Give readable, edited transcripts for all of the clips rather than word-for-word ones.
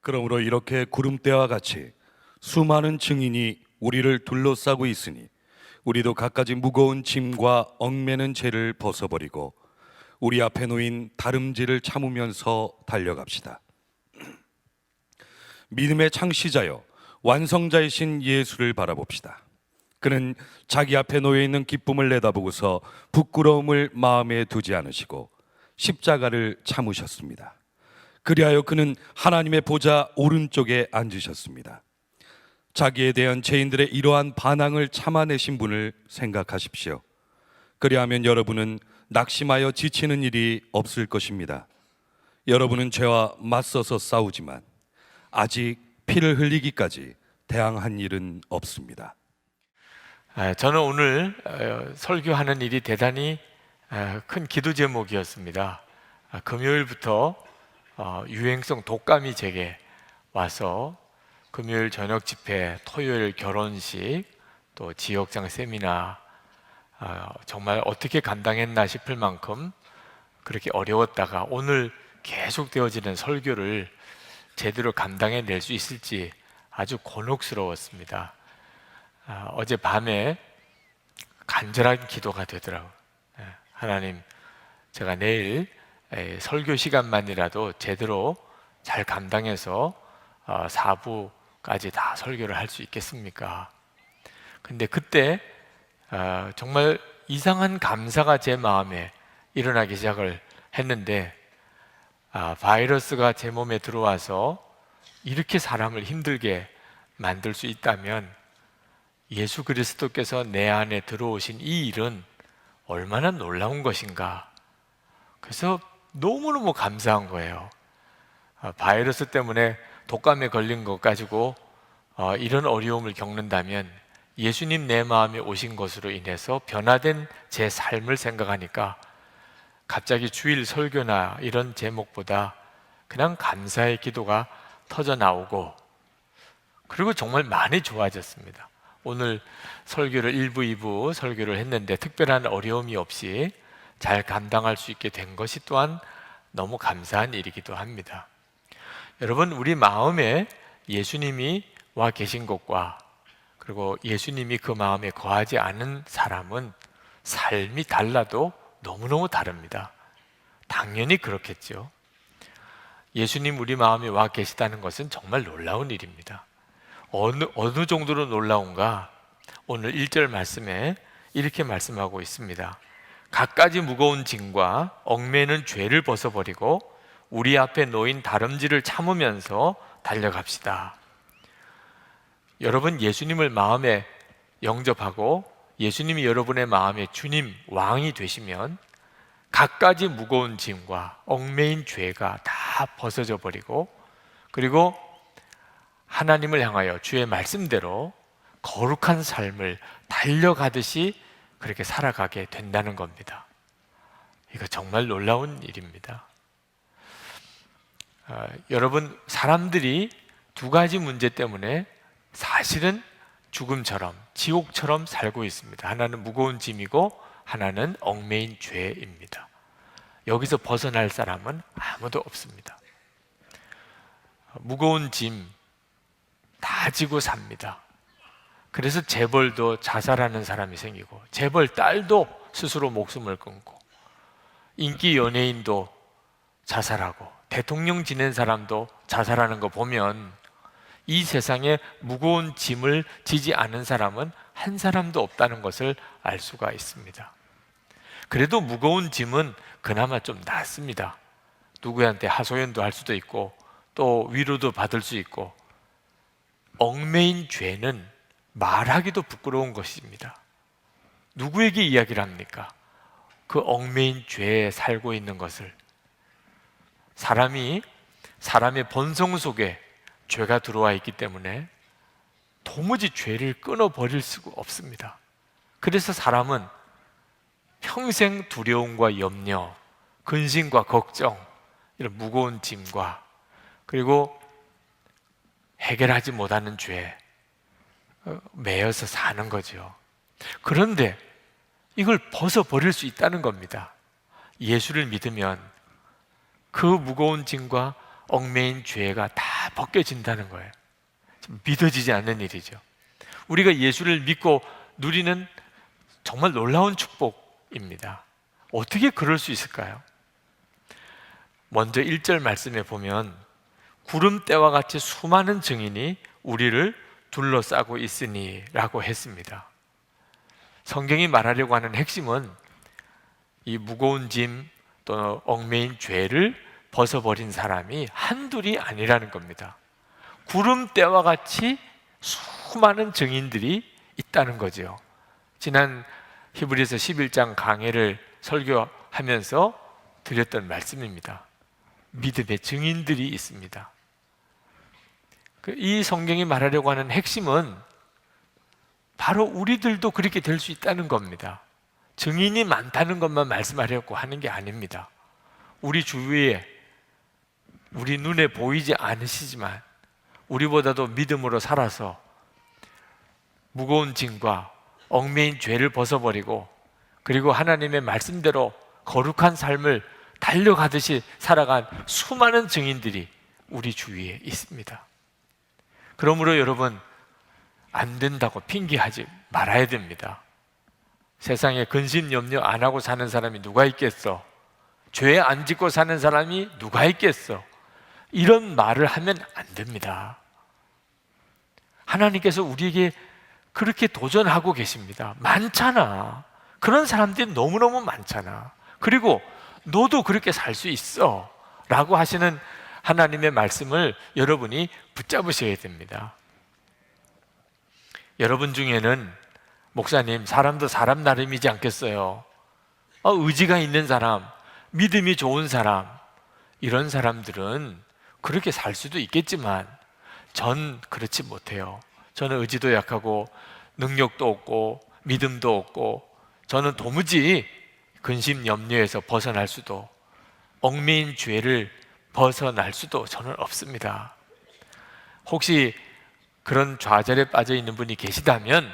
그러므로 이렇게 구름대와 같이 수많은 증인이 우리를 둘러싸고 있으니 우리도 갖가지 무거운 짐과 얽매는 죄를 벗어버리고 우리 앞에 놓인 다름질을 참으면서 달려갑시다. 믿음의 창시자여 완성자이신 예수를 바라봅시다. 그는 자기 앞에 놓여 있는 기쁨을 내다보고서 부끄러움을 마음에 두지 않으시고 십자가를 참으셨습니다. 그리하여 그는 하나님의 보좌 오른쪽에 앉으셨습니다. 자기에 대한 죄인들의 이러한 반항을 참아내신 분을 생각하십시오. 그리하면 여러분은 낙심하여 지치는 일이 없을 것입니다. 여러분은 죄와 맞서서 싸우지만 아직 피를 흘리기까지 대항한 일은 없습니다. 저는 오늘 설교하는 일이 대단히 큰 기도 제목이었습니다. 금요일부터 유행성 독감이 제게 와서 금요일 저녁 집회, 토요일 결혼식, 또 지역장 세미나, 정말 어떻게 감당했나 싶을 만큼 그렇게 어려웠다가 오늘 계속 되어지는 설교를 제대로 감당해낼 수 있을지 아주 곤혹스러웠습니다. 어제 밤에 간절한 기도가 되더라고요. 하나님, 제가 내일 설교 시간만이라도 제대로 잘 감당해서 4부까지 다 설교를 할 수 있겠습니까? 근데 그때 정말 이상한 감사가 제 마음에 일어나기 시작을 했는데, 바이러스가 제 몸에 들어와서 이렇게 사람을 힘들게 만들 수 있다면 예수 그리스도께서 내 안에 들어오신 이 일은 얼마나 놀라운 것인가. 그래서 너무너무 감사한 거예요. 바이러스 때문에 독감에 걸린 것 가지고 이런 어려움을 겪는다면 예수님 내 마음에 오신 것으로 인해서 변화된 제 삶을 생각하니까 갑자기 주일 설교나 이런 제목보다 그냥 감사의 기도가 터져 나오고, 그리고 정말 많이 좋아졌습니다. 오늘 설교를 1부, 2부 설교를 했는데 특별한 어려움이 없이 잘 감당할 수 있게 된 것이 또한 너무 감사한 일이기도 합니다. 여러분, 우리 마음에 예수님이 와 계신 것과 그리고 예수님이 그 마음에 거하지 않은 사람은 삶이 달라도 너무너무 다릅니다. 당연히 그렇겠죠. 예수님 우리 마음에 와 계시다는 것은 정말 놀라운 일입니다. 어느 정도로 놀라운가? 오늘 1절 말씀에 이렇게 말씀하고 있습니다. 갖가지 무거운 짐과 얽매는 죄를 벗어버리고 우리 앞에 놓인 다름질을 참으면서 달려갑시다. 여러분, 예수님을 마음에 영접하고 예수님이 여러분의 마음에 주님, 왕이 되시면 갖가지 무거운 짐과 얽매인 죄가 다 벗어져 버리고, 그리고 하나님을 향하여 주의 말씀대로 거룩한 삶을 달려가듯이 그렇게 살아가게 된다는 겁니다. 이거 정말 놀라운 일입니다. 여러분, 사람들이 두 가지 문제 때문에 사실은 죽음처럼, 지옥처럼 살고 있습니다. 하나는 무거운 짐이고 하나는 얽매인 죄입니다. 여기서 벗어날 사람은 아무도 없습니다. 무거운 짐 다 지고 삽니다. 그래서 재벌도 자살하는 사람이 생기고, 재벌 딸도 스스로 목숨을 끊고, 인기 연예인도 자살하고, 대통령 지낸 사람도 자살하는 거 보면 이 세상에 무거운 짐을 지지 않은 사람은 한 사람도 없다는 것을 알 수가 있습니다. 그래도 무거운 짐은 그나마 좀 낫습니다. 누구한테 하소연도 할 수도 있고 또 위로도 받을 수 있고, 얽매인 죄는 말하기도 부끄러운 것입니다. 누구에게 이야기를 합니까? 그 얽매인 죄에 살고 있는 것을. 사람의 본성 속에 죄가 들어와 있기 때문에 도무지 죄를 끊어버릴 수가 없습니다. 그래서 사람은 평생 두려움과 염려, 근심과 걱정, 이런 무거운 짐과 그리고 해결하지 못하는 죄에 매여서 사는 거죠. 그런데 이걸 벗어버릴 수 있다는 겁니다. 예수를 믿으면 그 무거운 짐과 얽매인 죄가 다 벗겨진다는 거예요. 믿어지지 않는 일이죠. 우리가 예수를 믿고 누리는 정말 놀라운 축복입니다. 어떻게 그럴 수 있을까요? 먼저 1절 말씀에 보면 구름대와 같이 수많은 증인이 우리를 둘러싸고 있으니 라고 했습니다. 성경이 말하려고 하는 핵심은 이 무거운 짐 또는 얽매인 죄를 벗어버린 사람이 한둘이 아니라는 겁니다. 구름대와 같이 수많은 증인들이 있다는 거죠. 지난 히브리서 11장 강해를 설교하면서 드렸던 말씀입니다. 믿음의 증인들이 있습니다. 이 성경이 말하려고 하는 핵심은 바로 우리들도 그렇게 될 수 있다는 겁니다. 증인이 많다는 것만 말씀하려고 하는 게 아닙니다. 우리 주위에 우리 눈에 보이지 않으시지만 우리보다도 믿음으로 살아서 무거운 짐과 얽매인 죄를 벗어버리고 그리고 하나님의 말씀대로 거룩한 삶을 달려가듯이 살아간 수많은 증인들이 우리 주위에 있습니다. 그러므로 여러분, 안 된다고 핑계하지 말아야 됩니다. 세상에 근심 염려 안 하고 사는 사람이 누가 있겠어? 죄 안 짓고 사는 사람이 누가 있겠어? 이런 말을 하면 안 됩니다. 하나님께서 우리에게 그렇게 도전하고 계십니다. 많잖아. 그런 사람들이 너무너무 많잖아. 그리고 너도 그렇게 살 수 있어 라고 하시는 하나님의 말씀을 여러분이 붙잡으셔야 됩니다. 여러분 중에는 목사님, 사람도 사람 나름이지 않겠어요? 의지가 있는 사람, 믿음이 좋은 사람, 이런 사람들은 그렇게 살 수도 있겠지만 전 그렇지 못해요. 저는 의지도 약하고 능력도 없고 믿음도 없고 저는 도무지 근심 염려에서 벗어날 수도 얽매인 죄를 벗어날 수도 저는 없습니다. 혹시 그런 좌절에 빠져 있는 분이 계시다면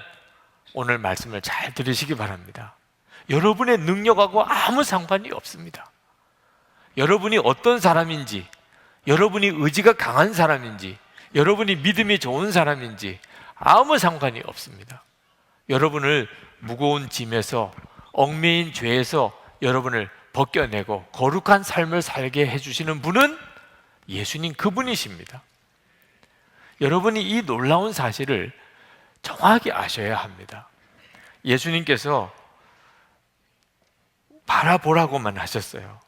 오늘 말씀을 잘 들으시기 바랍니다. 여러분의 능력하고 아무 상관이 없습니다. 여러분이 어떤 사람인지, 여러분이 의지가 강한 사람인지, 여러분이 믿음이 좋은 사람인지 아무 상관이 없습니다. 여러분을 무거운 짐에서 얽매인 죄에서 여러분을 벗겨내고 거룩한 삶을 살게 해주시는 분은 예수님 그분이십니다. 여러분이 이 놀라운 사실을 정확히 아셔야 합니다. 예수님께서 바라보라고만 하셨어요.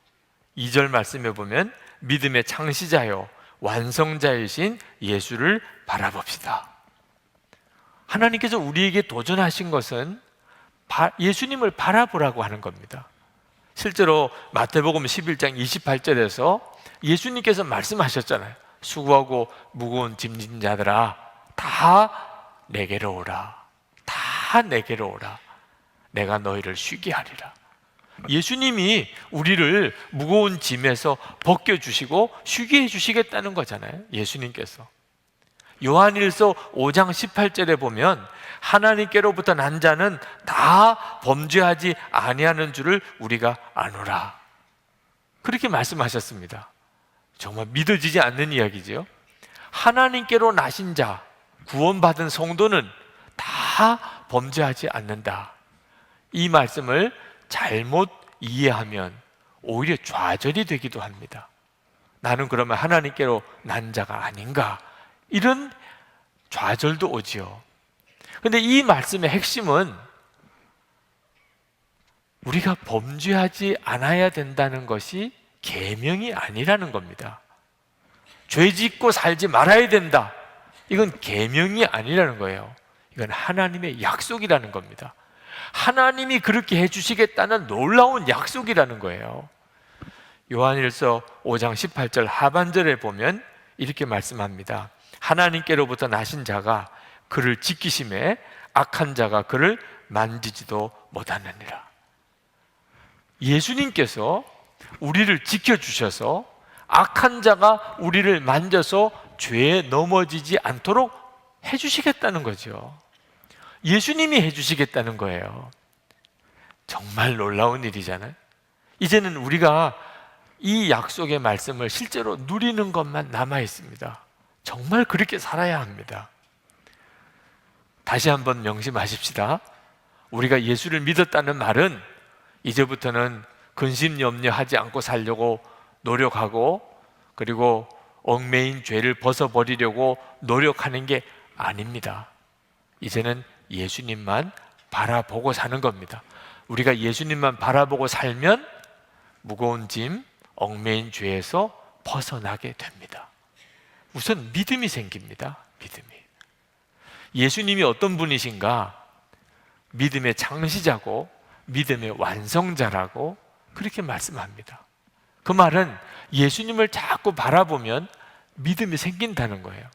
2절 말씀에 보면 믿음의 창시자요 완성자이신 예수를 바라봅시다. 하나님께서 우리에게 도전하신 것은 예수님을 바라보라고 하는 겁니다. 실제로 마태복음 11장 28절에서 예수님께서 말씀하셨잖아요. 수고하고 무거운 짐진 자들아 다 내게로 오라. 다 내게로 오라. 내가 너희를 쉬게 하리라. 예수님이 우리를 무거운 짐에서 벗겨주시고 쉬게 해주시겠다는 거잖아요. 예수님께서. 요한일서 5장 18절에 보면 하나님께로부터 난 자는 다 범죄하지 아니하는 줄을 우리가 아노라. 그렇게 말씀하셨습니다. 정말 믿어지지 않는 이야기죠. 하나님께로 나신 자, 구원받은 성도는 다 범죄하지 않는다. 이 말씀을 잘못 이해하면 오히려 좌절이 되기도 합니다. 나는 그러면 하나님께로 난 자가 아닌가? 이런 좌절도 오지요. 그런데 이 말씀의 핵심은 우리가 범죄하지 않아야 된다는 것이 계명이 아니라는 겁니다. 죄 짓고 살지 말아야 된다. 이건 계명이 아니라는 거예요. 이건 하나님의 약속이라는 겁니다. 하나님이 그렇게 해주시겠다는 놀라운 약속이라는 거예요. 요한일서 5장 18절 하반절에 보면 이렇게 말씀합니다. 하나님께로부터 나신 자가 그를 지키심에 악한 자가 그를 만지지도 못하느니라. 예수님께서 우리를 지켜주셔서 악한 자가 우리를 만져서 죄에 넘어지지 않도록 해주시겠다는 거죠. 예수님이 해주시겠다는 거예요. 정말 놀라운 일이잖아요. 이제는 우리가 이 약속의 말씀을 실제로 누리는 것만 남아 있습니다. 정말 그렇게 살아야 합니다. 다시 한번 명심하십시다. 우리가 예수를 믿었다는 말은 이제부터는 근심염려하지 않고 살려고 노력하고, 그리고 얽매인 죄를 벗어버리려고 노력하는 게 아닙니다. 이제는 예수님만 바라보고 사는 겁니다. 우리가 예수님만 바라보고 살면 무거운 짐, 얽매인 죄에서 벗어나게 됩니다. 우선 믿음이 생깁니다. 믿음이. 예수님이 어떤 분이신가? 믿음의 창시자고 믿음의 완성자라고 그렇게 말씀합니다. 그 말은 예수님을 자꾸 바라보면 믿음이 생긴다는 거예요.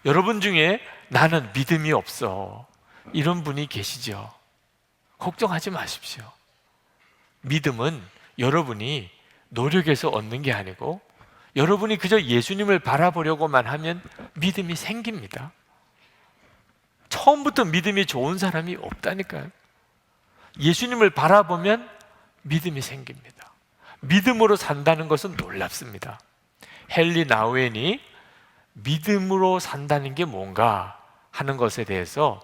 여러분 중에 나는 믿음이 없어, 이런 분이 계시죠? 걱정하지 마십시오. 믿음은 여러분이 노력해서 얻는 게 아니고 여러분이 그저 예수님을 바라보려고만 하면 믿음이 생깁니다. 처음부터 믿음이 좋은 사람이 없다니까요. 예수님을 바라보면 믿음이 생깁니다. 믿음으로 산다는 것은 놀랍습니다. 헨리 나우엔이 믿음으로 산다는 게 뭔가 하는 것에 대해서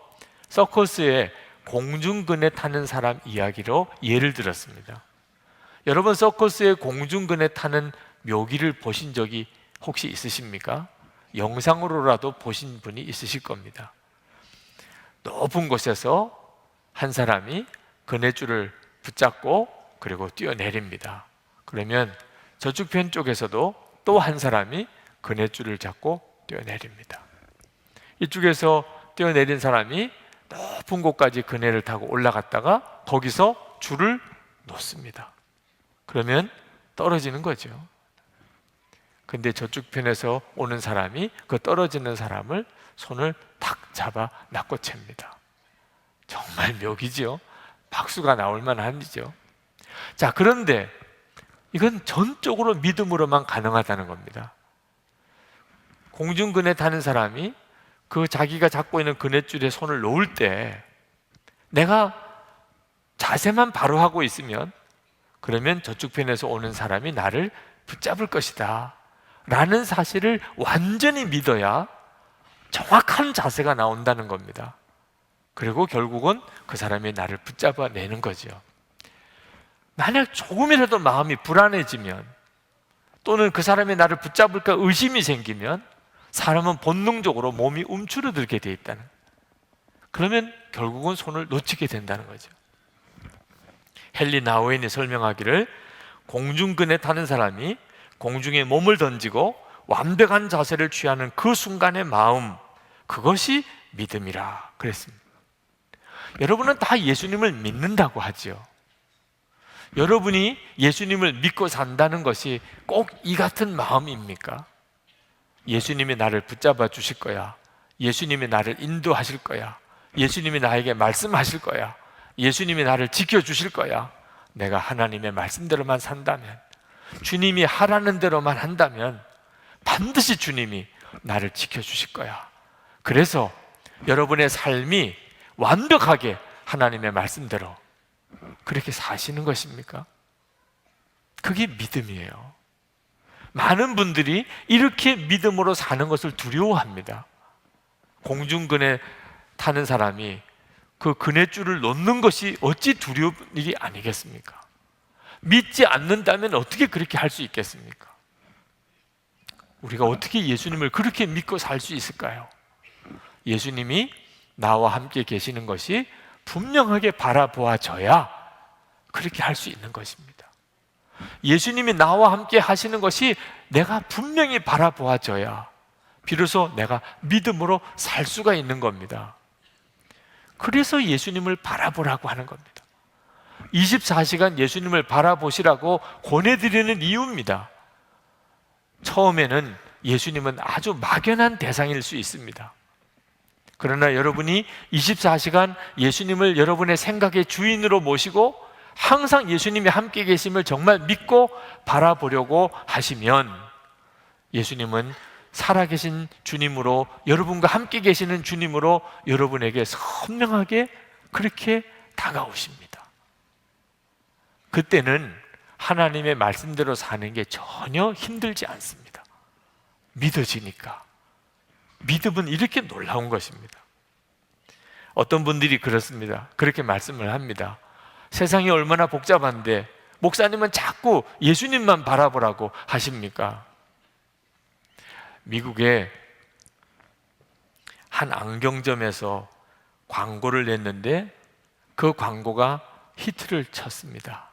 서커스에 공중근에 타는 사람 이야기로 예를 들었습니다. 여러분, 서커스에 공중근에 타는 묘기를 보신 적이 혹시 있으십니까? 영상으로라도 보신 분이 있으실 겁니다. 높은 곳에서 한 사람이 그네줄을 붙잡고 그리고 뛰어내립니다. 그러면 저쪽 편 쪽에서도 또 한 사람이 그네줄을 잡고 뛰어내립니다. 이쪽에서 뛰어내린 사람이 높은 곳까지 그네를 타고 올라갔다가 거기서 줄을 놓습니다. 그러면 떨어지는 거죠. 근데 저쪽 편에서 오는 사람이 그 떨어지는 사람을 손을 탁 잡아 낚고챕니다. 정말 묘기죠. 박수가 나올 만한이죠. 자, 그런데 이건 전적으로 믿음으로만 가능하다는 겁니다. 공중근에 타는 사람이 그 자기가 잡고 있는 그네줄에 손을 놓을 때 내가 자세만 바로 하고 있으면, 그러면 저쪽 편에서 오는 사람이 나를 붙잡을 것이다 라는 사실을 완전히 믿어야 정확한 자세가 나온다는 겁니다. 그리고 결국은 그 사람이 나를 붙잡아내는 거죠. 만약 조금이라도 마음이 불안해지면, 또는 그 사람이 나를 붙잡을까 의심이 생기면 사람은 본능적으로 몸이 움츠러들게 돼 있다는, 그러면 결국은 손을 놓치게 된다는 거죠. 헨리 나우엔이 설명하기를, 공중근에 타는 사람이 공중에 몸을 던지고 완벽한 자세를 취하는 그 순간의 마음, 그것이 믿음이라 그랬습니다. 여러분은 다 예수님을 믿는다고 하죠. 여러분이 예수님을 믿고 산다는 것이 꼭 이 같은 마음입니까? 예수님이 나를 붙잡아 주실 거야, 예수님이 나를 인도하실 거야, 예수님이 나에게 말씀하실 거야, 예수님이 나를 지켜주실 거야. 내가 하나님의 말씀대로만 산다면, 주님이 하라는 대로만 한다면 반드시 주님이 나를 지켜주실 거야. 그래서 여러분의 삶이 완벽하게 하나님의 말씀대로 그렇게 사시는 것입니까? 그게 믿음이에요. 많은 분들이 이렇게 믿음으로 사는 것을 두려워합니다. 공중근에 타는 사람이 그 그네줄을 놓는 것이 어찌 두려운 일이 아니겠습니까? 믿지 않는다면 어떻게 그렇게 할 수 있겠습니까? 우리가 어떻게 예수님을 그렇게 믿고 살 수 있을까요? 예수님이 나와 함께 계시는 것이 분명하게 바라보아져야 그렇게 할 수 있는 것입니다. 예수님이 나와 함께 하시는 것이 내가 분명히 바라보아져야 비로소 내가 믿음으로 살 수가 있는 겁니다. 그래서 예수님을 바라보라고 하는 겁니다. 24시간 예수님을 바라보시라고 권해드리는 이유입니다. 처음에는 예수님은 아주 막연한 대상일 수 있습니다. 그러나 여러분이 24시간 예수님을 여러분의 생각의 주인으로 모시고 항상 예수님이 함께 계심을 정말 믿고 바라보려고 하시면, 예수님은 살아계신 주님으로, 여러분과 함께 계시는 주님으로 여러분에게 선명하게 그렇게 다가오십니다. 그때는 하나님의 말씀대로 사는 게 전혀 힘들지 않습니다. 믿어지니까. 믿음은 이렇게 놀라운 것입니다. 어떤 분들이 그렇습니다. 그렇게 말씀을 합니다. 세상이 얼마나 복잡한데 목사님은 자꾸 예수님만 바라보라고 하십니까? 미국의 한 안경점에서 광고를 냈는데 그 광고가 히트를 쳤습니다.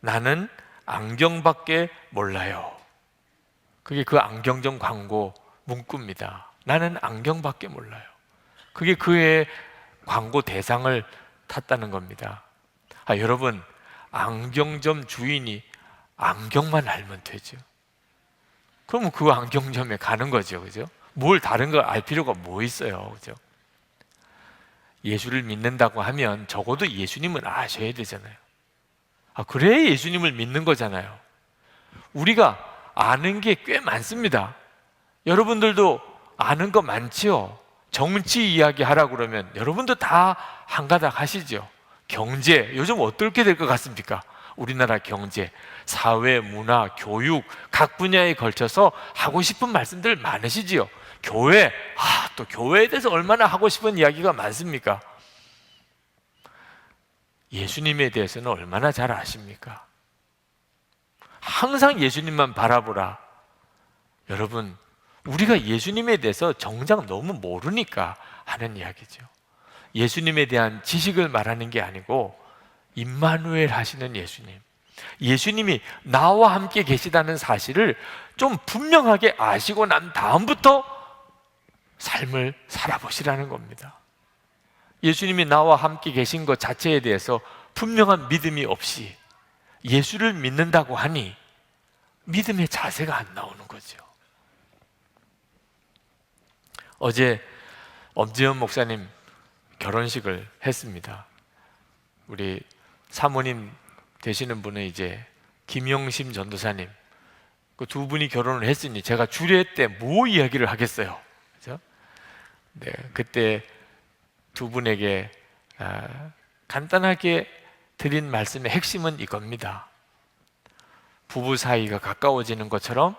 나는 안경밖에 몰라요. 그게 그 안경점 광고 문구입니다. 나는 안경밖에 몰라요. 그게 그의 광고 대상을 탔다는 겁니다. 여러분, 안경점 주인이 안경만 알면 되죠. 그러면 그 안경점에 가는 거죠, 그죠? 뭘 다른 걸 알 필요가 뭐 있어요, 그죠? 예수를 믿는다고 하면 적어도 예수님은 아셔야 되잖아요. 그래야 예수님을 믿는 거잖아요. 우리가 아는 게 꽤 많습니다. 여러분들도 아는 거 많지요? 정치 이야기 하라고 그러면 여러분도 다 한가닥 하시죠. 경제, 요즘 어떻게 될 것 같습니까? 우리나라 경제, 사회, 문화, 교육 각 분야에 걸쳐서 하고 싶은 말씀들 많으시지요. 교회, 또 교회에 대해서 얼마나 하고 싶은 이야기가 많습니까? 예수님에 대해서는 얼마나 잘 아십니까? 항상 예수님만 바라보라. 여러분, 우리가 예수님에 대해서 정작 너무 모르니까 하는 이야기죠. 예수님에 대한 지식을 말하는 게 아니고 임마누엘 하시는 예수님, 예수님이 나와 함께 계시다는 사실을 좀 분명하게 아시고 난 다음부터 삶을 살아보시라는 겁니다. 예수님이 나와 함께 계신 것 자체에 대해서 분명한 믿음이 없이 예수를 믿는다고 하니 믿음의 자세가 안 나오는 거죠. 어제 엄지현 목사님 결혼식을 했습니다. 우리 사모님 되시는 분은 이제 김영심 전도사님, 그 두 분이 결혼을 했으니 제가 주례 때 뭐 이야기를 하겠어요, 그죠? 네, 그때 두 분에게 간단하게 드린 말씀의 핵심은 이겁니다. 부부 사이가 가까워지는 것처럼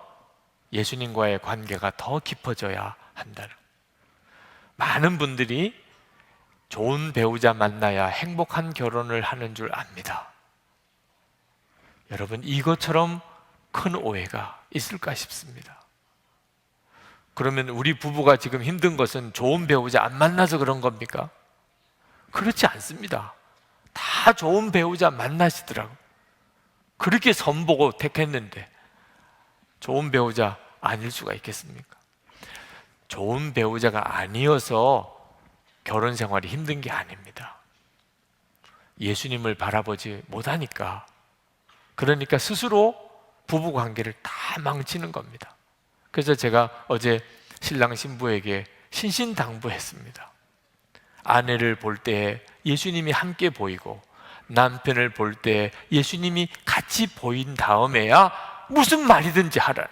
예수님과의 관계가 더 깊어져야 한다는. 많은 분들이 좋은 배우자 만나야 행복한 결혼을 하는 줄 압니다. 여러분, 이것처럼 큰 오해가 있을까 싶습니다. 그러면 우리 부부가 지금 힘든 것은 좋은 배우자 안 만나서 그런 겁니까? 그렇지 않습니다. 다 좋은 배우자 만나시더라고요. 그렇게 선보고 택했는데 좋은 배우자 아닐 수가 있겠습니까? 좋은 배우자가 아니어서 결혼 생활이 힘든 게 아닙니다. 예수님을 바라보지 못하니까, 그러니까 스스로 부부 관계를 다 망치는 겁니다. 그래서 제가 어제 신랑 신부에게 신신당부했습니다. 아내를 볼 때 예수님이 함께 보이고 남편을 볼 때 예수님이 같이 보인 다음에야 무슨 말이든지 하라.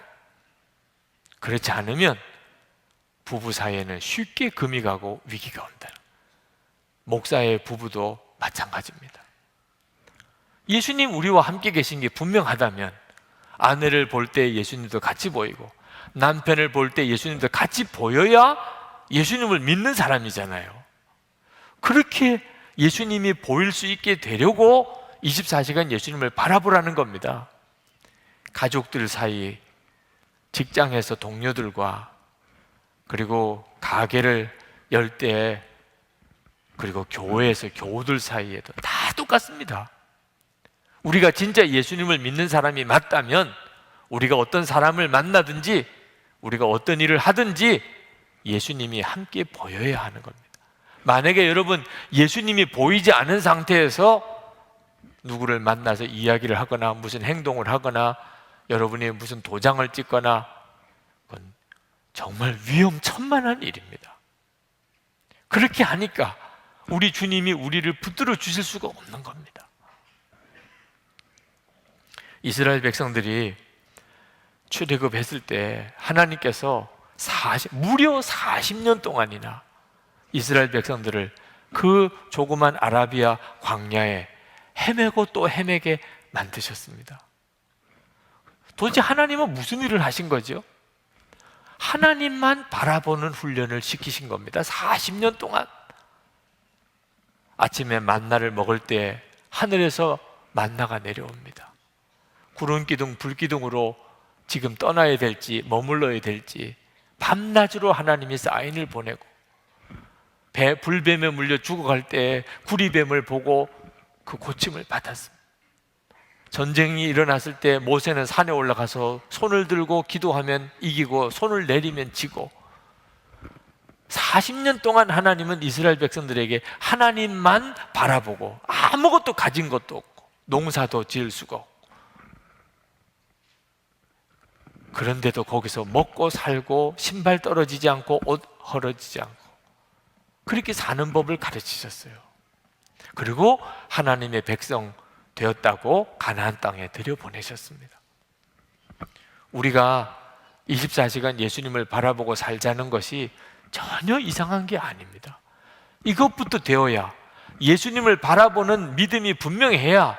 그렇지 않으면 부부 사이에는 쉽게 금이 가고 위기가 온다. 목사의 부부도 마찬가지입니다. 예수님 우리와 함께 계신 게 분명하다면 아내를 볼 때 예수님도 같이 보이고 남편을 볼 때 예수님도 같이 보여야 예수님을 믿는 사람이잖아요. 그렇게 예수님이 보일 수 있게 되려고 24시간 예수님을 바라보라는 겁니다. 가족들 사이, 직장에서 동료들과, 그리고 가게를 열 때, 그리고 교회에서 교우들 사이에도 다 똑같습니다. 우리가 진짜 예수님을 믿는 사람이 맞다면 우리가 어떤 사람을 만나든지 우리가 어떤 일을 하든지 예수님이 함께 보여야 하는 겁니다. 만약에 여러분 예수님이 보이지 않은 상태에서 누구를 만나서 이야기를 하거나 무슨 행동을 하거나 여러분이 무슨 도장을 찍거나, 그건 정말 위험천만한 일입니다. 그렇게 하니까 우리 주님이 우리를 붙들어 주실 수가 없는 겁니다. 이스라엘 백성들이 출애굽했을 때 하나님께서 무려 40년 동안이나 이스라엘 백성들을 그 조그만 아라비아 광야에 헤매고 또 헤매게 만드셨습니다. 도대체 하나님은 무슨 일을 하신 거죠? 하나님만 바라보는 훈련을 시키신 겁니다. 40년 동안. 아침에 만나를 먹을 때 하늘에서 만나가 내려옵니다. 구름 기둥, 불 기둥으로 지금 떠나야 될지 머물러야 될지 밤낮으로 하나님이 사인을 보내고, 불뱀에 물려 죽어갈 때 구리뱀을 보고 그 고침을 받았습니다. 전쟁이 일어났을 때 모세는 산에 올라가서 손을 들고 기도하면 이기고 손을 내리면 지고, 40년 동안 하나님은 이스라엘 백성들에게 하나님만 바라보고 아무것도 가진 것도 없고 농사도 지을 수가 없고, 그런데도 거기서 먹고 살고 신발 떨어지지 않고 옷 헐어지지 않고 그렇게 사는 법을 가르치셨어요. 그리고 하나님의 백성 되었다고 가나안 땅에 들여보내셨습니다. 우리가 24시간 예수님을 바라보고 살자는 것이 전혀 이상한 게 아닙니다. 이것부터 되어야, 예수님을 바라보는 믿음이 분명해야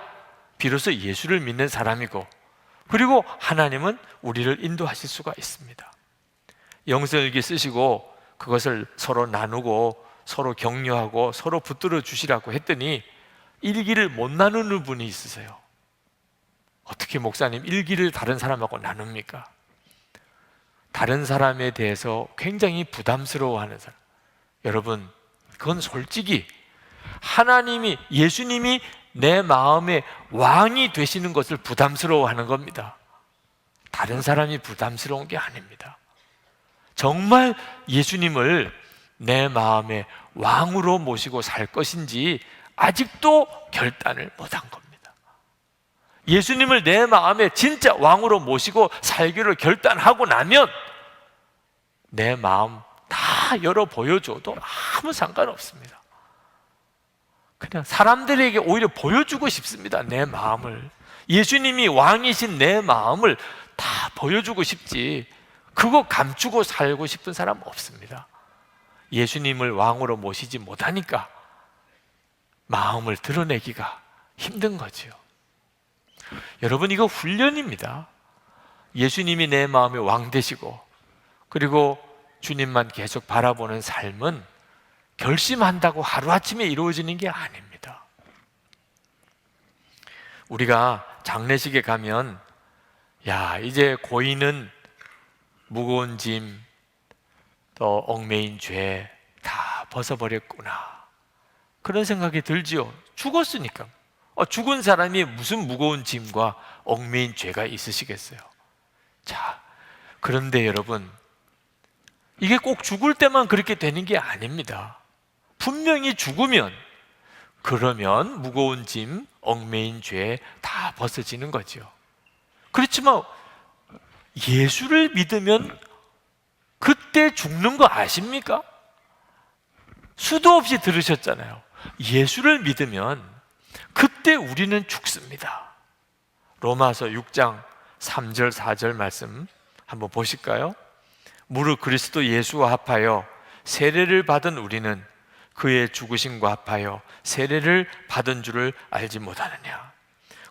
비로소 예수를 믿는 사람이고, 그리고 하나님은 우리를 인도하실 수가 있습니다. 영성일기 쓰시고 그것을 서로 나누고 서로 격려하고 서로 붙들어 주시라고 했더니 일기를 못 나누는 분이 있으세요. 어떻게 목사님 일기를 다른 사람하고 나눕니까? 다른 사람에 대해서 굉장히 부담스러워하는 사람, 여러분, 그건 솔직히 하나님이, 예수님이 내 마음의 왕이 되시는 것을 부담스러워하는 겁니다. 다른 사람이 부담스러운 게 아닙니다. 정말 예수님을 내 마음의 왕으로 모시고 살 것인지 아직도 결단을 못한 겁니다. 예수님을 내 마음에 진짜 왕으로 모시고 살기를 결단하고 나면 내 마음 다 열어 보여줘도 아무 상관없습니다. 그냥 사람들에게 오히려 보여주고 싶습니다. 내 마음을, 예수님이 왕이신 내 마음을 다 보여주고 싶지, 그거 감추고 살고 싶은 사람 없습니다. 예수님을 왕으로 모시지 못하니까 마음을 드러내기가 힘든 거지요. 여러분, 이거 훈련입니다. 예수님이 내 마음의 왕 되시고, 그리고 주님만 계속 바라보는 삶은 결심한다고 하루아침에 이루어지는 게 아닙니다. 우리가 장례식에 가면, 야, 이제 고인은 무거운 짐, 또 얽매인 죄 다 벗어버렸구나, 그런 생각이 들지요. 죽었으니까. 죽은 사람이 무슨 무거운 짐과 얽매인 죄가 있으시겠어요? 자, 그런데 여러분, 이게 꼭 죽을 때만 그렇게 되는 게 아닙니다. 분명히 죽으면, 그러면 무거운 짐, 얽매인 죄 다 벗어지는 거죠. 그렇지만 예수를 믿으면 그때 죽는 거 아십니까? 수도 없이 들으셨잖아요. 예수를 믿으면 그때 우리는 죽습니다. 로마서 6장 3절 4절 말씀 한번 보실까요? 무릇 그리스도 예수와 합하여 세례를 받은 우리는 그의 죽으심과 합하여 세례를 받은 줄을 알지 못하느냐.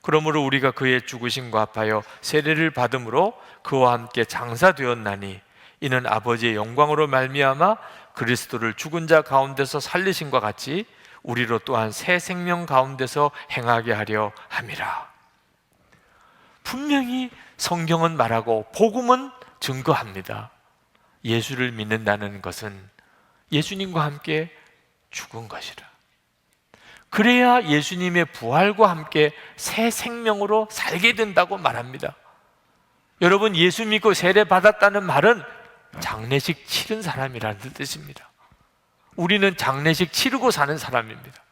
그러므로 우리가 그의 죽으심과 합하여 세례를 받음으로 그와 함께 장사되었나니, 이는 아버지의 영광으로 말미암아 그리스도를 죽은 자 가운데서 살리심과 같이 우리로 또한 새 생명 가운데서 행하게 하려 함이라. 분명히 성경은 말하고 복음은 증거합니다. 예수를 믿는다는 것은 예수님과 함께 죽은 것이라. 그래야 예수님의 부활과 함께 새 생명으로 살게 된다고 말합니다. 여러분, 예수 믿고 세례 받았다는 말은 장례식 치른 사람이라는 뜻입니다. 우리는 장례식 치르고 사는 사람입니다.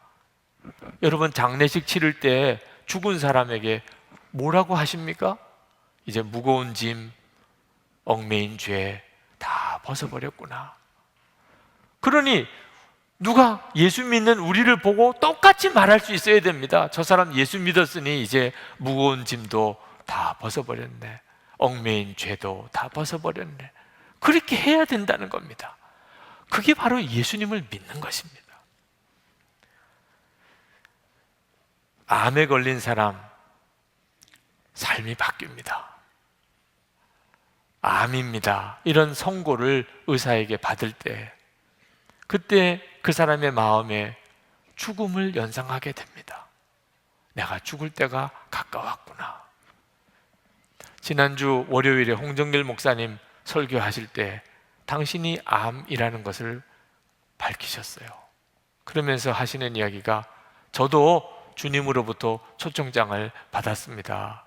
여러분, 장례식 치를 때 죽은 사람에게 뭐라고 하십니까? 이제 무거운 짐, 얽매인 죄 다 벗어버렸구나. 그러니 누가 예수 믿는 우리를 보고 똑같이 말할 수 있어야 됩니다. 저 사람 예수 믿었으니 이제 무거운 짐도 다 벗어버렸네, 얽매인 죄도 다 벗어버렸네. 그렇게 해야 된다는 겁니다. 그게 바로 예수님을 믿는 것입니다. 암에 걸린 사람, 삶이 바뀝니다. 암입니다. 이런 선고를 의사에게 받을 때, 그때 그 사람의 마음에 죽음을 연상하게 됩니다. 내가 죽을 때가 가까웠구나. 지난주 월요일에 홍정길 목사님 설교하실 때 당신이 암이라는 것을 밝히셨어요. 그러면서 하시는 이야기가, 저도 주님으로부터 초청장을 받았습니다.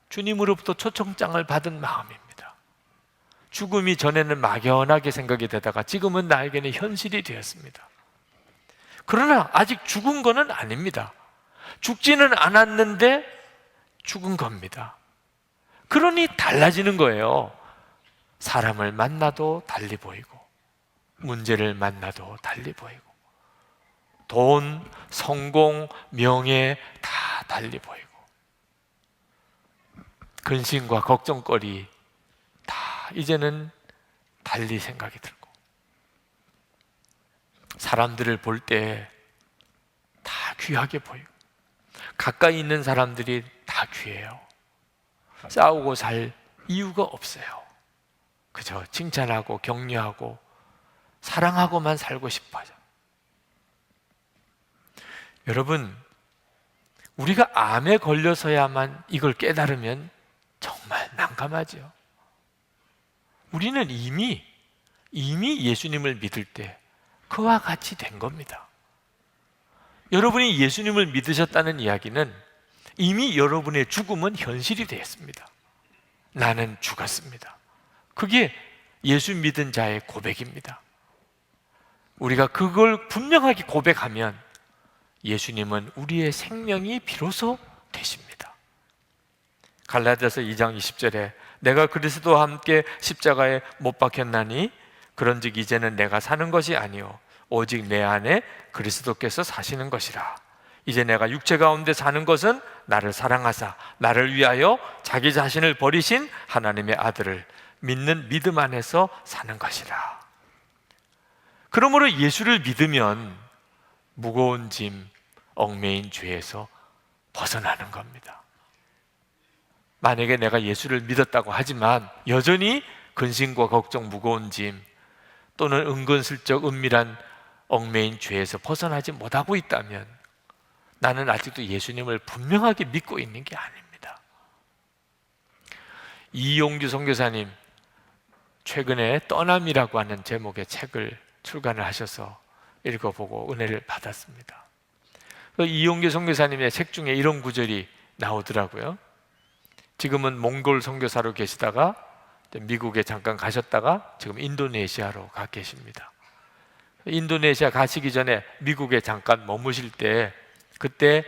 주님으로부터 초청장을 받은 마음입니다. 죽음이 전에는 막연하게 생각이 되다가 지금은 나에게는 현실이 되었습니다. 그러나 아직 죽은 거는 아닙니다. 죽지는 않았는데 죽은 겁니다. 그러니 달라지는 거예요. 사람을 만나도 달리 보이고, 문제를 만나도 달리 보이고, 돈, 성공, 명예 다 달리 보이고, 근심과 걱정거리 다 이제는 달리 생각이 들고, 사람들을 볼 때 다 귀하게 보이고, 가까이 있는 사람들이 다 귀해요. 싸우고 살 이유가 없어요. 그저 칭찬하고 격려하고 사랑하고만 살고 싶어요. 여러분, 우리가 암에 걸려서야만 이걸 깨달으면 정말 난감하죠. 우리는 이미 예수님을 믿을 때 그와 같이 된 겁니다. 여러분이 예수님을 믿으셨다는 이야기는 이미 여러분의 죽음은 현실이 되었습니다. 나는 죽었습니다. 그게 예수 믿은 자의 고백입니다. 우리가 그걸 분명하게 고백하면 예수님은 우리의 생명이 비로소 되십니다. 갈라디아서 2장 20절에 내가 그리스도와 함께 십자가에 못 박혔나니 그런즉 이제는 내가 사는 것이 아니요 오직 내 안에 그리스도께서 사시는 것이라. 이제 내가 육체 가운데 사는 것은 나를 사랑하사 나를 위하여 자기 자신을 버리신 하나님의 아들을 믿는 믿음 안에서 사는 것이라. 그러므로 예수를 믿으면 무거운 짐, 얽매인 죄에서 벗어나는 겁니다. 만약에 내가 예수를 믿었다고 하지만 여전히 근심과 걱정, 무거운 짐 또는 은근슬쩍 은밀한 얽매인 죄에서 벗어나지 못하고 있다면 나는 아직도 예수님을 분명하게 믿고 있는 게 아닙니다. 이용규 선교사님 최근에 떠남이라고 하는 제목의 책을 출간을 하셔서 읽어보고 은혜를 받았습니다. 이용규 선교사님의 책 중에 이런 구절이 나오더라고요. 지금은 몽골 선교사로 계시다가 미국에 잠깐 가셨다가 지금 인도네시아로 가 계십니다. 인도네시아 가시기 전에 미국에 잠깐 머무실 때 그때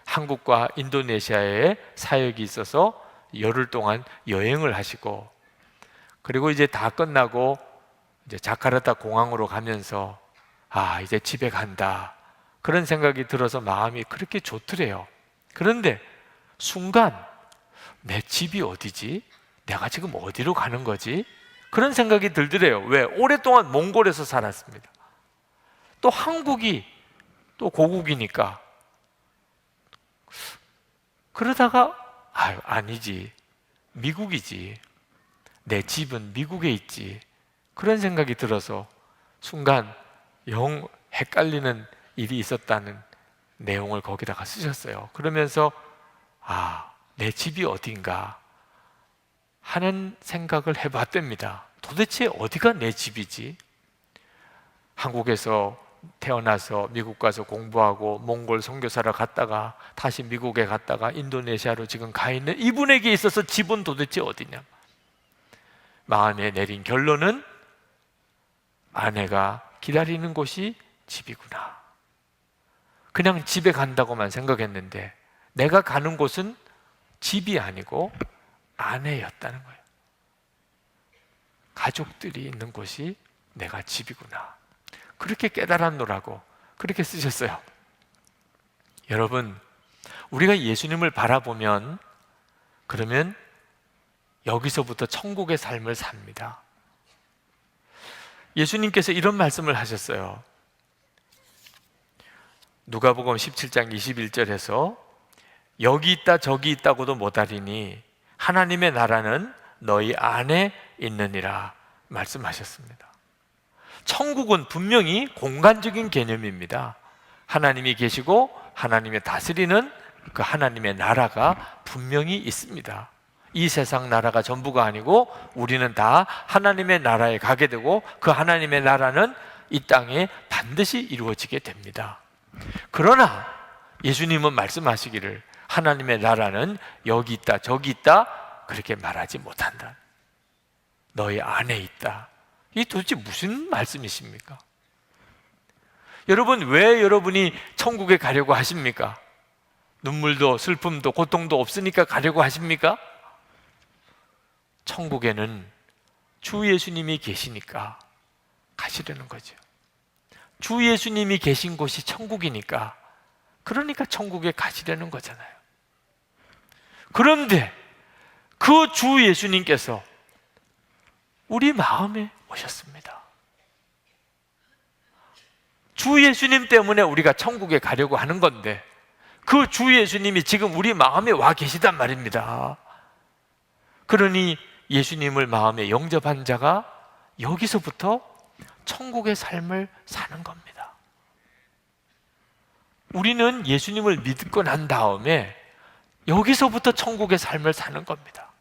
한국과 인도네시아에 사역이 있어서 열흘 동안 여행을 하시고, 그리고 이제 다 끝나고 이제 자카르타 공항으로 가면서 이제 집에 간다 그런 생각이 들어서 마음이 그렇게 좋더래요. 그런데 순간 내 집이 어디지? 내가 지금 어디로 가는 거지? 그런 생각이 들더래요. 왜? 오랫동안 몽골에서 살았습니다. 또 한국이 또 고국이니까. 그러다가 아니지, 미국이지, 내 집은 미국에 있지, 그런 생각이 들어서 순간 영 헷갈리는 일이 있었다는 내용을 거기다가 쓰셨어요. 그러면서 내 집이 어딘가 하는 생각을 해봤답니다. 도대체 어디가 내 집이지? 한국에서 태어나서 미국 가서 공부하고 몽골 선교사를 갔다가 다시 미국에 갔다가 인도네시아로 지금 가 있는 이분에게 있어서 집은 도대체 어디냐? 마음에 내린 결론은 아내가 기다리는 곳이 집이구나. 그냥 집에 간다고만 생각했는데 내가 가는 곳은 집이 아니고 아내였다는 거예요. 가족들이 있는 곳이 내가 집이구나. 그렇게 깨달았노라고 그렇게 쓰셨어요. 여러분, 우리가 예수님을 바라보면 그러면 여기서부터 천국의 삶을 삽니다. 예수님께서 이런 말씀을 하셨어요. 누가복음 17장 21절에서 여기 있다 저기 있다고도 못하리니 하나님의 나라는 너희 안에 있느니라 말씀하셨습니다. 천국은 분명히 공간적인 개념입니다. 하나님이 계시고 하나님의 다스리는 그 하나님의 나라가 분명히 있습니다. 이 세상 나라가 전부가 아니고 우리는 다 하나님의 나라에 가게 되고 그 하나님의 나라는 이 땅에 반드시 이루어지게 됩니다. 그러나 예수님은 말씀하시기를 하나님의 나라는 여기 있다 저기 있다 그렇게 말하지 못한다. 너희 안에 있다. 이게 도대체 무슨 말씀이십니까? 여러분, 왜 여러분이 천국에 가려고 하십니까? 눈물도 슬픔도 고통도 없으니까 가려고 하십니까? 천국에는 주 예수님이 계시니까 가시려는 거죠. 주 예수님이 계신 곳이 천국이니까, 그러니까 천국에 가시려는 거잖아요. 그런데 그 주 예수님께서 우리 마음에 오셨습니다. 주 예수님 때문에 우리가 천국에 가려고 하는 건데 그 주 예수님이 지금 우리 마음에 와 계시단 말입니다. 그러니 예수님을 마음에 영접한 자가 여기서부터 천국의 삶을 사는 겁니다. 우리는 예수님을 믿고 난 다음에 여기서부터 천국의 삶을 사는 겁니다.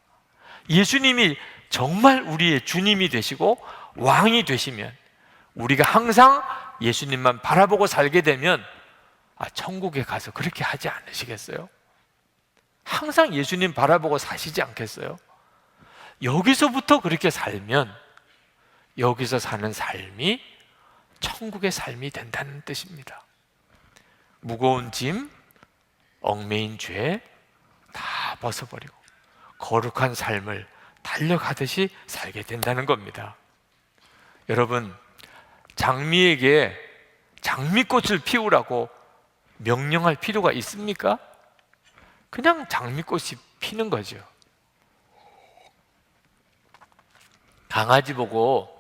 예수님이 정말 우리의 주님이 되시고 왕이 되시면, 우리가 항상 예수님만 바라보고 살게 되면 천국에 가서 그렇게 하지 않으시겠어요? 항상 예수님 바라보고 사시지 않겠어요? 여기서부터 그렇게 살면 여기서 사는 삶이 천국의 삶이 된다는 뜻입니다. 무거운 짐, 얽매인 죄 다 벗어버리고 거룩한 삶을 달려가듯이 살게 된다는 겁니다. 여러분, 장미에게 장미꽃을 피우라고 명령할 필요가 있습니까? 그냥 장미꽃이 피는 거죠. 강아지 보고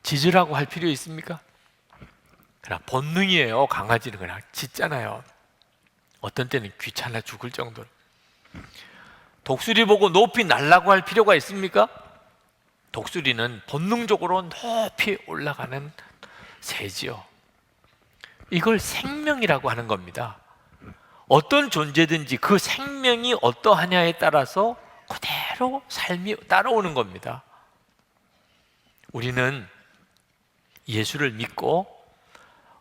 짖으라고 할 필요 있습니까? 그냥 본능이에요. 강아지는 그냥 짖잖아요. 어떤 때는 귀찮아 죽을 정도로. 독수리 보고 높이 날라고 할 필요가 있습니까? 독수리는 본능적으로 높이 올라가는 새지요. 이걸 생명이라고 하는 겁니다. 어떤 존재든지 그 생명이 어떠하냐에 따라서 그대로 삶이 따라오는 겁니다. 우리는 예수를 믿고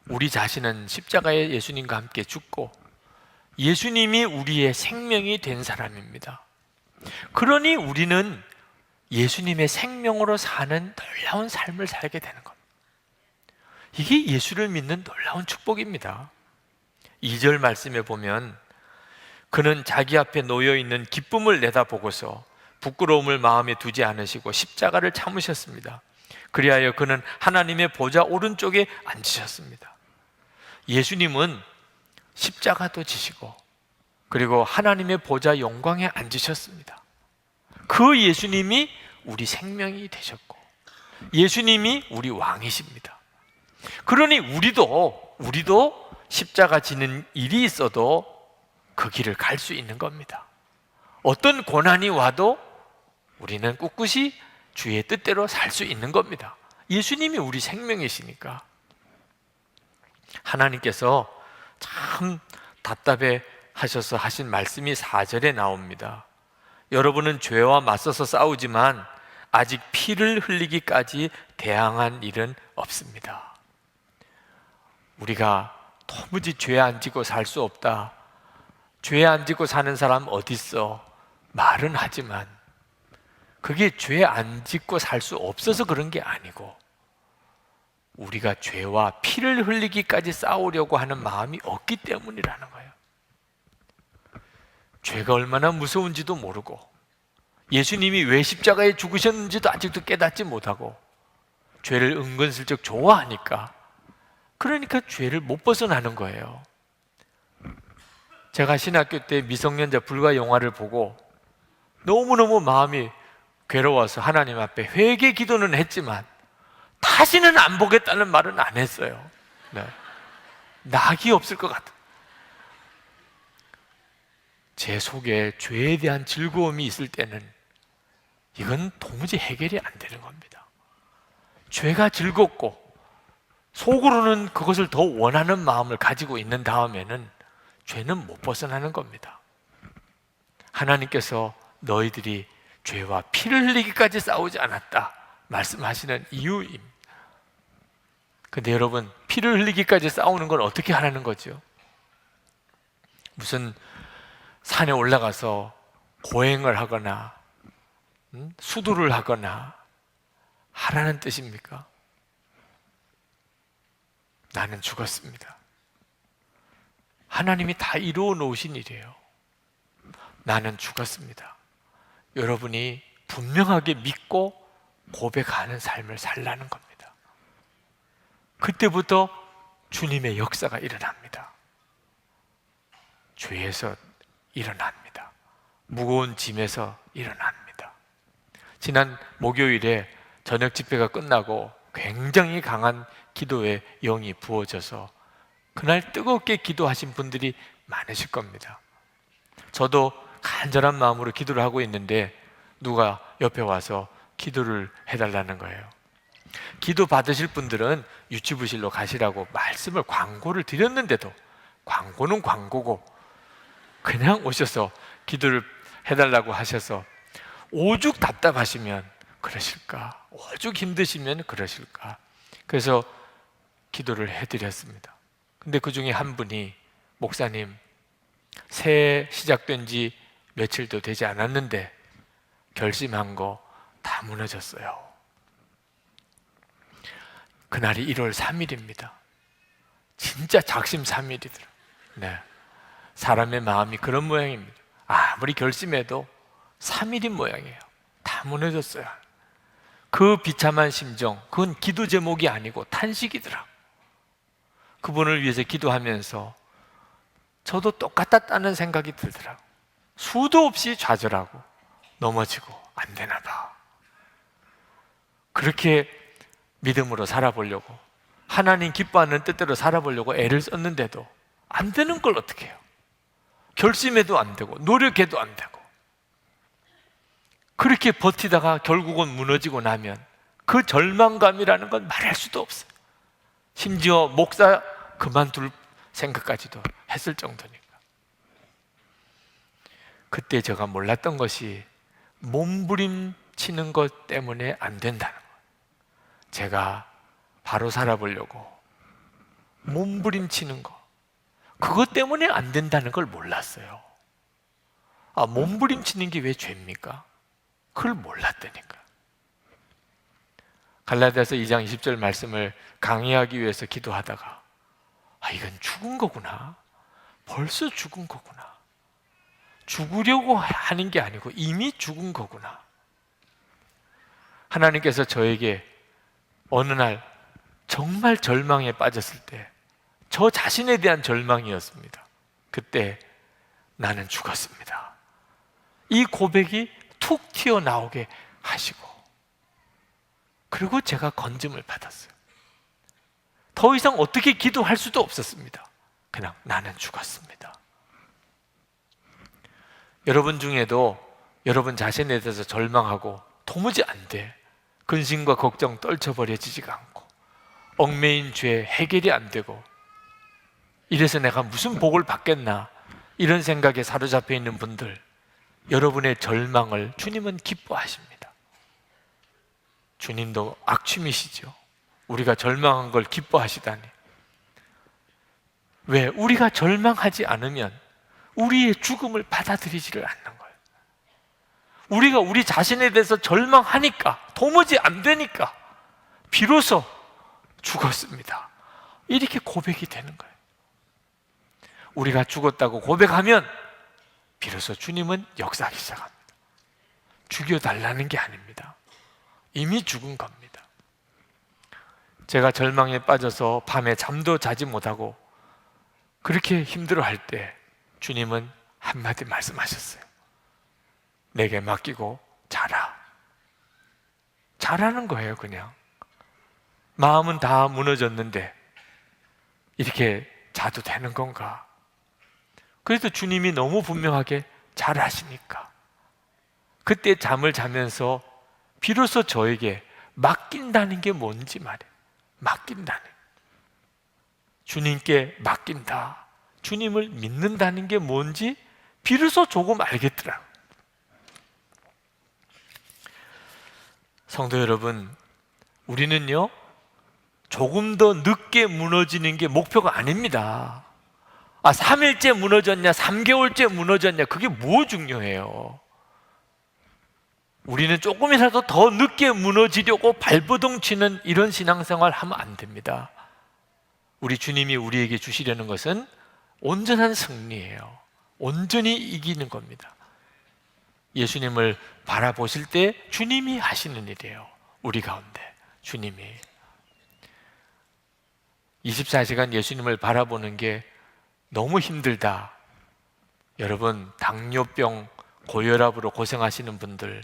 우리 자신은 십자가에 예수님과 함께 죽고 예수님이 우리의 생명이 된 사람입니다. 그러니 우리는 예수님의 생명으로 사는 놀라운 삶을 살게 되는 겁니다. 이게 예수를 믿는 놀라운 축복입니다. 2절 말씀에 보면 그는 자기 앞에 놓여있는 기쁨을 내다보고서 부끄러움을 마음에 두지 않으시고 십자가를 참으셨습니다. 그리하여 그는 하나님의 보좌 오른쪽에 앉으셨습니다. 예수님은 십자가도 지시고 그리고 하나님의 보좌 영광에 앉으셨습니다. 그 예수님이 우리 생명이 되셨고 예수님이 우리 왕이십니다. 그러니 우리도 십자가 지는 일이 있어도 그 길을 갈 수 있는 겁니다. 어떤 고난이 와도 우리는 꿋꿋이 주의 뜻대로 살 수 있는 겁니다. 예수님이 우리 생명이시니까. 하나님께서 참 답답해 하셔서 하신 말씀이 4절에 나옵니다. 여러분은 죄와 맞서서 싸우지만 아직 피를 흘리기까지 대항한 일은 없습니다. 우리가 도무지 죄 안 지고 살 수 없다, 죄 안 지고 사는 사람 어디 있어? 말은 하지만 그게 죄 안 짓고 살 수 없어서 그런 게 아니고 우리가 죄와 피를 흘리기까지 싸우려고 하는 마음이 없기 때문이라는 거예요. 죄가 얼마나 무서운지도 모르고 예수님이 왜 십자가에 죽으셨는지도 아직도 깨닫지 못하고 죄를 은근슬쩍 좋아하니까, 그러니까 죄를 못 벗어나는 거예요. 제가 신학교 때 미성년자 불가 영화를 보고 너무너무 마음이 괴로워서 하나님 앞에 회개 기도는 했지만 다시는 안 보겠다는 말은 안 했어요. 네. 낙이 없을 것 같아. 제 속에 죄에 대한 즐거움이 있을 때는 이건 도무지 해결이 안 되는 겁니다. 죄가 즐겁고 속으로는 그것을 더 원하는 마음을 가지고 있는 다음에는 죄는 못 벗어나는 겁니다. 하나님께서 너희들이 죄와 피를 흘리기까지 싸우지 않았다 말씀하시는 이유입니다. 근데 여러분, 피를 흘리기까지 싸우는 건 어떻게 하라는 거죠? 무슨 산에 올라가서 고행을 하거나 수도를 하거나 하라는 뜻입니까? 나는 죽었습니다. 하나님이 다 이루어 놓으신 일이에요. 나는 죽었습니다. 여러분이 분명하게 믿고 고백하는 삶을 살라는 겁니다. 그때부터 주님의 역사가 일어납니다. 죄에서 일어납니다. 무거운 짐에서 일어납니다. 지난 목요일에 저녁 집회가 끝나고 굉장히 강한 기도의 영이 부어져서 그날 뜨겁게 기도하신 분들이 많으실 겁니다. 저도 간절한 마음으로 기도를 하고 있는데 누가 옆에 와서 기도를 해달라는 거예요. 기도 받으실 분들은 유치부실로 가시라고 말씀을 광고를 드렸는데도, 광고는 광고고 그냥 오셔서 기도를 해달라고 하셔서 오죽 답답하시면 그러실까, 오죽 힘드시면 그러실까. 그래서 기도를 해드렸습니다. 근데 그 중에 한 분이, 목사님, 새해 시작된 지 며칠도 되지 않았는데 결심한 거 다 무너졌어요. 그날이 1월 3일입니다. 진짜 작심삼일이더라고요. 네. 사람의 마음이 그런 모양입니다. 아무리 결심해도 3일인 모양이에요. 다 무너졌어요. 그 비참한 심정, 그건 기도 제목이 아니고 탄식이더라고요. 그분을 위해서 기도하면서 저도 똑같았다는 생각이 들더라고요. 수도 없이 좌절하고 넘어지고 안 되나 봐. 그렇게 믿음으로 살아보려고, 하나님 기뻐하는 뜻대로 살아보려고 애를 썼는데도 안 되는 걸 어떻게 해요? 결심해도 안 되고 노력해도 안 되고, 그렇게 버티다가 결국은 무너지고 나면 그 절망감이라는 건 말할 수도 없어요. 심지어 목사 그만둘 생각까지도 했을 정도니까. 그때 제가 몰랐던 것이 몸부림치는 것 때문에 안 된다는 거예요. 제가 바로 살아보려고 몸부림치는 거, 그것 때문에 안 된다는 걸 몰랐어요. 몸부림치는 게 왜 죄입니까? 그걸 몰랐다니까. 갈라디아서 2장 20절 말씀을 강의하기 위해서 기도하다가 이건 죽은 거구나, 벌써 죽은 거구나, 죽으려고 하는 게 아니고 이미 죽은 거구나. 하나님께서 저에게 어느 날 정말 절망에 빠졌을 때, 저 자신에 대한 절망이었습니다. 그때 나는 죽었습니다, 이 고백이 툭 튀어나오게 하시고, 그리고 제가 건짐을 받았어요. 더 이상 어떻게 기도할 수도 없었습니다. 그냥 나는 죽었습니다. 여러분 중에도 여러분 자신에 대해서 절망하고 도무지 안 돼, 근심과 걱정 떨쳐버려지지가 않고 얽매인 죄 해결이 안 되고, 이래서 내가 무슨 복을 받겠나 이런 생각에 사로잡혀 있는 분들, 여러분의 절망을 주님은 기뻐하십니다. 주님도 악취미시죠. 우리가 절망한 걸 기뻐하시다니. 왜? 우리가 절망하지 않으면 우리의 죽음을 받아들이지를 않는 거예요. 우리가 우리 자신에 대해서 절망하니까, 도무지 안 되니까 비로소 죽었습니다, 이렇게 고백이 되는 거예요. 우리가 죽었다고 고백하면 비로소 주님은 역사하기 시작합니다. 죽여달라는 게 아닙니다. 이미 죽은 겁니다. 제가 절망에 빠져서 밤에 잠도 자지 못하고 그렇게 힘들어할 때 주님은 한마디 말씀하셨어요. 내게 맡기고 자라. 자라는 거예요. 그냥 마음은 다 무너졌는데 이렇게 자도 되는 건가? 그래도 주님이 너무 분명하게 잘 아시니까 그때 잠을 자면서 비로소 저에게 맡긴다는 게 뭔지 말이에요. 맡긴다는, 주님께 맡긴다, 주님을 믿는다는 게 뭔지 비로소 조금 알겠더라고요. 성도 여러분, 우리는요 조금 더 늦게 무너지는 게 목표가 아닙니다. 3일째 무너졌냐 3개월째 무너졌냐 그게 뭐 중요해요. 우리는 조금이라도 더 늦게 무너지려고 발버둥 치는 이런 신앙생활 하면 안 됩니다. 우리 주님이 우리에게 주시려는 것은 온전한 승리예요. 온전히 이기는 겁니다. 예수님을 바라보실 때 주님이 하시는 일이에요. 우리 가운데 주님이 24시간 예수님을 바라보는 게 너무 힘들다. 여러분, 당뇨병, 고혈압으로 고생하시는 분들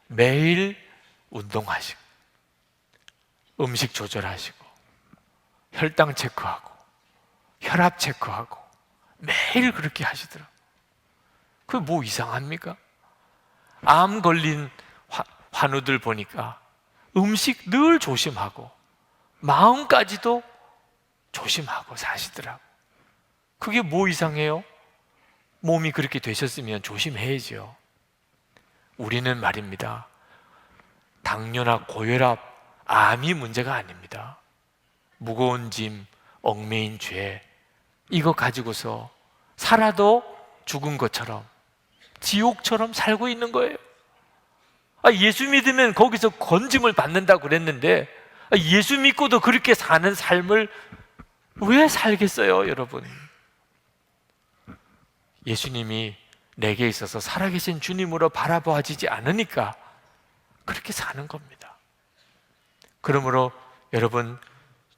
매일 운동하시고 음식 조절하시고 혈당 체크하고 혈압 체크하고 매일 그렇게 하시더라고요. 그게 뭐 이상합니까? 암 걸린 환우들 보니까 음식 늘 조심하고 마음까지도 조심하고 사시더라고. 그게 뭐 이상해요? 몸이 그렇게 되셨으면 조심해야죠. 우리는 말입니다, 당뇨나 고혈압, 암이 문제가 아닙니다. 무거운 짐, 얽매인 죄, 이거 가지고서 살아도 죽은 것처럼 지옥처럼 살고 있는 거예요. 예수 믿으면 거기서 건짐을 받는다고 그랬는데 예수 믿고도 그렇게 사는 삶을 왜 살겠어요, 여러분? 예수님이 내게 있어서 살아계신 주님으로 바라보아지지 않으니까 그렇게 사는 겁니다. 그러므로 여러분,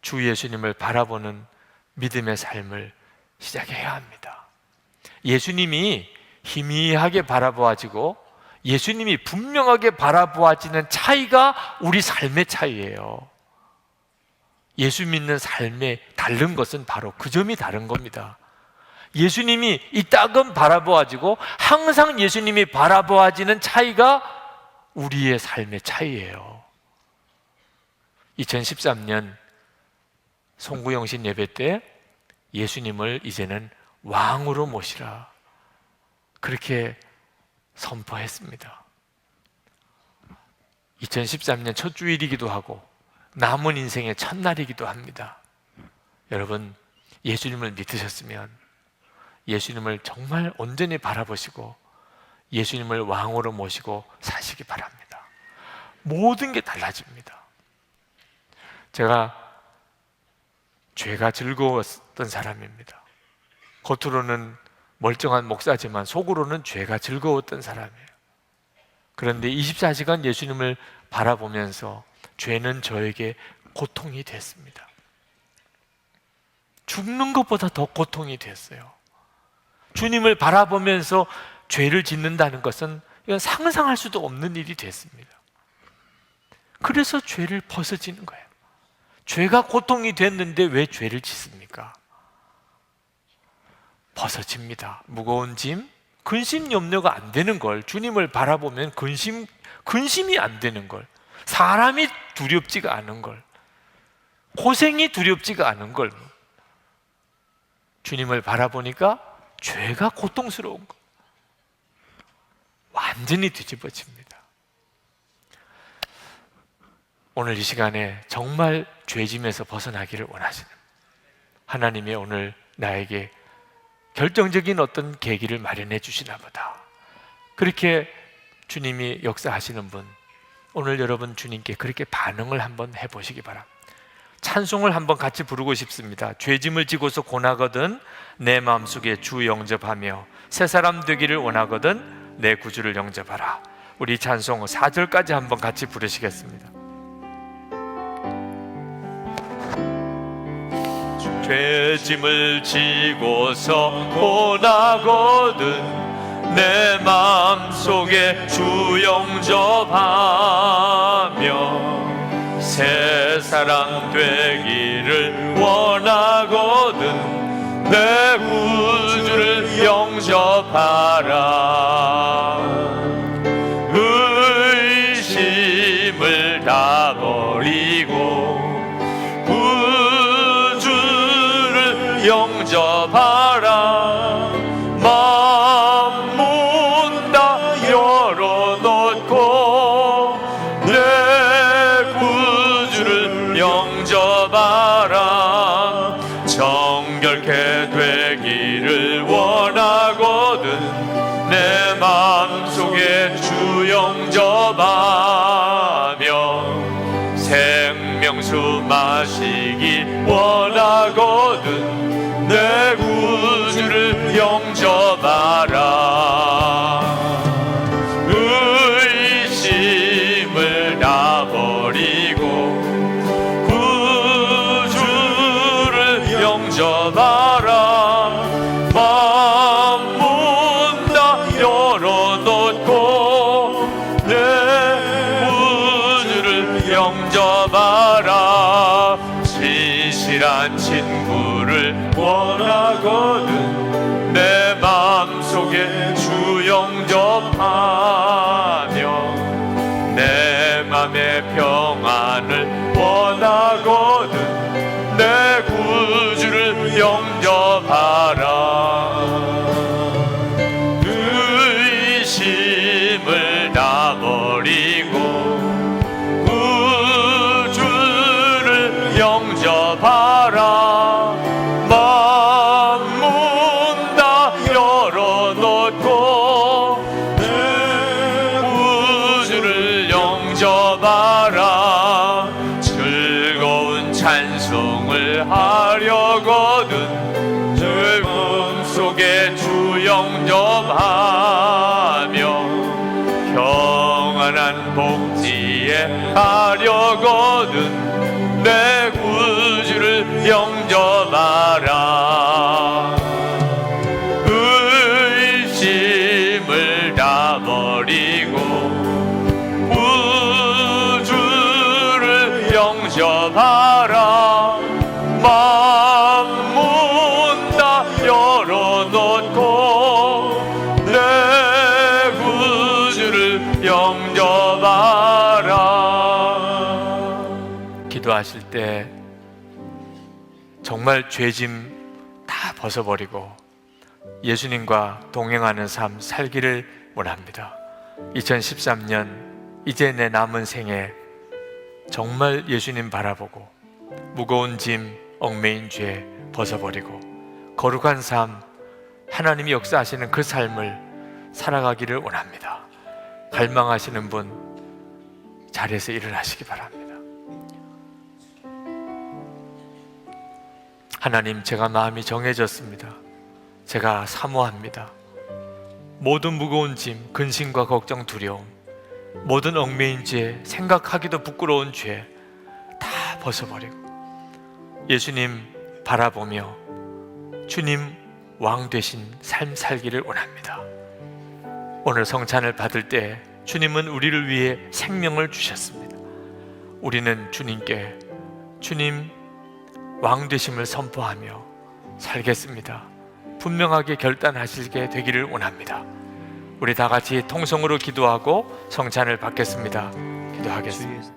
주 예수님을 바라보는 믿음의 삶을 시작해야 합니다. 예수님이 희미하게 바라보아지고 예수님이 분명하게 바라보아지는 차이가 우리 삶의 차이예요. 예수 믿는 삶의 다른 것은 바로 그 점이 다른 겁니다. 예수님이 이따금 바라보아지고 항상 예수님이 바라보아지는 차이가 우리의 삶의 차이예요. 2013년 송구영신 예배 때 예수님을 이제는 왕으로 모시라 그렇게 선포했습니다. 2013년 첫 주일이기도 하고 남은 인생의 첫날이기도 합니다. 여러분, 예수님을 믿으셨으면 예수님을 정말 온전히 바라보시고 예수님을 왕으로 모시고 사시기 바랍니다. 모든 게 달라집니다. 제가 죄가 즐거웠던 사람입니다. 겉으로는 멀쩡한 목사지만 속으로는 죄가 즐거웠던 사람이에요. 그런데 24시간 예수님을 바라보면서 죄는 저에게 고통이 됐습니다. 죽는 것보다 더 고통이 됐어요. 주님을 바라보면서 죄를 짓는다는 것은 이건 상상할 수도 없는 일이 됐습니다. 그래서 죄를 벗어지는 거예요. 죄가 고통이 됐는데 왜 죄를 짓습니까? 벗어집니다. 무거운 짐, 근심 염려가 안 되는 걸, 주님을 바라보면 근심이 안 되는 걸, 사람이 두렵지가 않은 걸, 고생이 두렵지가 않은 걸, 주님을 바라보니까 죄가 고통스러운 거 완전히 뒤집어집니다. 오늘 이 시간에 정말 죄짐에서 벗어나기를 원하시는 하나님이 오늘 나에게 결정적인 어떤 계기를 마련해 주시나 보다, 그렇게 주님이 역사하시는 분, 오늘 여러분 주님께 그렇게 반응을 한번 해보시기 바랍니다. 찬송을 한번 같이 부르고 싶습니다. 죄짐을 지고서 고나거든 내 마음속에 주 영접하며 새 사람 되기를 원하거든 내 구주를 영접하라. 우리 찬송 4절까지 한번 같이 부르시겠습니다. 죄짐을 지고서 고나거든 내 마음속에 주 영접하며 새 사람 되기를 원하거든 내 내 구주를 영접하라. 의심을 다 버리고 구주를 영접하라. 마음 다 열어놓고 내 구주를 영접하라. 정결케 되기를 원하거든 내 마음속에 주 영접하며 생명수 마시기 원하거든 내 구주를 영접하라. 의심을 다 버리고 구주를 영접하라. 마음 문 다 열어놓고 내 구주를 영접하라. 진실한 친구를 원하거든 내 마음속에 주 영접하며 내 맘의 평안을 원하거든 내 구주를 영접하라. 의심을 다 버리고 구주를 영접하라. 마음 문 다 열어놓고 내 구주를 영접하라. 즐거운 찬송을 하려거든 내 마음속에 주 영접하며 평안한 복지에 가려거든 내 구주를 영접하라. 의심을 다 버리고 구주를 영접하라. 마음 문 다 열어놓고 내 구주를 영접하라. 기도하실 때 정말 죄짐 다 벗어버리고 예수님과 동행하는 삶 살기를 원합니다. 2013년 이제 내 남은 생에 정말 예수님 바라보고 무거운 짐 얽매인 죄 벗어버리고 거룩한 삶 하나님이 역사하시는 그 삶을 살아가기를 원합니다. 갈망하시는 분 자리에서 일어나시기 바랍니다. 하나님, 제가 마음이 정해졌습니다. 제가 사모합니다. 모든 무거운 짐, 근심과 걱정, 두려움, 모든 얽매인 죄, 생각하기도 부끄러운 죄 다 벗어버리고 예수님 바라보며 주님 왕 되신 삶 살기를 원합니다. 오늘 성찬을 받을 때 주님은 우리를 위해 생명을 주셨습니다. 우리는 주님께 주님 왕 되심을 선포하며 살겠습니다. 분명하게 결단하시게 되기를 원합니다. 우리 다 같이 통성으로 기도하고 성찬을 받겠습니다. 기도하겠습니다.